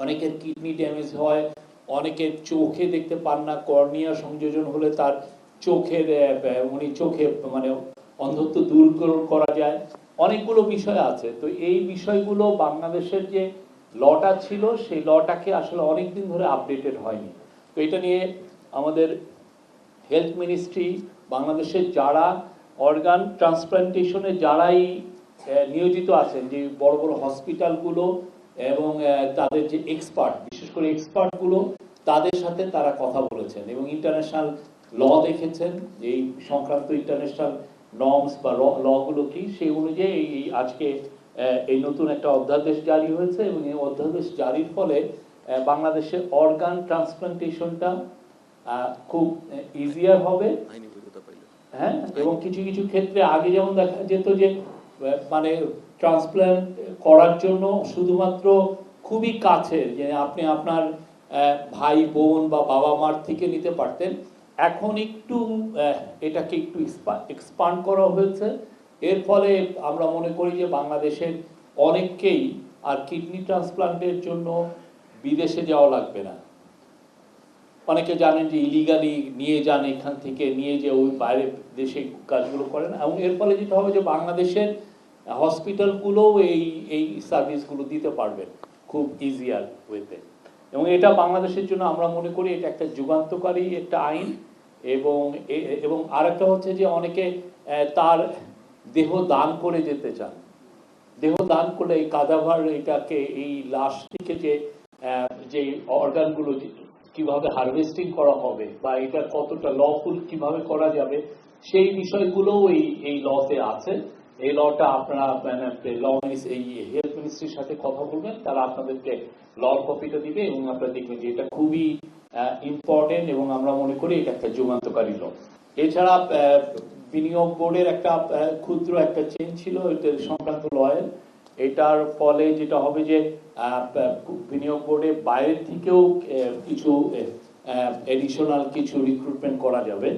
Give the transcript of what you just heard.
অনেকের kidney damage হয়, অনেকের চোখে দেখতে পান না, কর্নিয়া সংযোজন হলে তার চোখের চোখে মানে অন্ধত্ব দূর করা যায়, অনেকগুলো বিষয় আছে। তো এই বিষয়গুলো বাংলাদেশের যে লটা ছিল সেই লটাকে আসলে অনেকদিন ধরে আপডেটেড হয়নি। তো এটা নিয়ে আমাদের হেলথ মিনিস্ট্রি, বাংলাদেশের যারা অর্গান ট্রান্সপ্লান্টেশনে যারাই নিয়োজিত আছেন, যে বড় বড় হসপিটালগুলো এবং তাদের যে এক্সপার্ট, বিশেষ করে এক্সপার্টগুলো, তাদের সাথে তারা কথা বলেছেন এবং ইন্টারন্যাশনাল ল দেখেছেন, এই সংক্রান্ত ইন্টারন্যাশনাল নর্মস বা লগুলো কি, সেই অনুযায়ী এই আজকে এই নতুন একটা অধ্যাদেশ জারি হয়েছে এবং এই অধ্যাদেশ জারির ফলে বাংলাদেশে অর্গান ট্রান্সপ্লান্টেশনটা খুব ইজিয়ার হবে। হ্যাঁ, এবং কিছু কিছু ক্ষেত্রে আগে যেমন দেখা যেত যে মানে ট্রান্সপ্লান্ট করার জন্য শুধুমাত্র খুবই কাছের, যে আপনি আপনার ভাই বোন বা বাবা মার থেকে নিতে পারতেন, এখন একটু এটাকে একটু এক্সপান্ড করা হয়েছে। এর ফলে আমরা মনে করি যে বাংলাদেশের অনেককেই আর কিডনি ট্রান্সপ্লান্টের জন্য বিদেশে যাওয়া লাগবে না। অনেকে জানেন যে ইলিগালি নিয়ে যান, এখান থেকে নিয়ে যে ওই বাইরে দেশে কাজগুলো করেন, এবং এর ফলে যেটা হবে যে বাংলাদেশের হসপিটালগুলোও এই সার্ভিসগুলো দিতে পারবেন খুব ইজিয়ার ওয়েতে। এবং এটা বাংলাদেশের জন্য আমরা মনে করি এটা একটা যুগান্তকারী একটা আইন। এবং আরেকটা হচ্ছে যে অনেকে তার দেহ দান করে যেতে চান। দেহ দান করলে এই কাদাভার এটাকে, এই লাশটিকে যে অর্গানগুলো কিভাবে হারভেস্টিং করা হবে বা এটা কতটা লফুল কিভাবে করা যাবে, সেই বিষয়গুলোও এই লতে আছে। এই লটা আপনারা এই হেলথ মিনিস্ট্রির সাথে কথা বলবেন, তারা আপনাদেরকে ল কপিটা দিবে এবং আপনারা দেখবেন যে এটা খুবই ইম্পর্টেন্ট এবং আমরা মনে করি এটা একটা যুগান্তকারী ল। এছাড়া বিনিয়োগ বোর্ডের একটা ক্ষুদ্র একটা চেঞ্জ ছিল এটার সংক্রান্ত লয়ের। এটার ফলে যেটা হবে যে বিনিয়োগ বোর্ডে বাইরের থেকেও কিছু এডিশনাল কিছু রিক্রুটমেন্ট করা যাবে।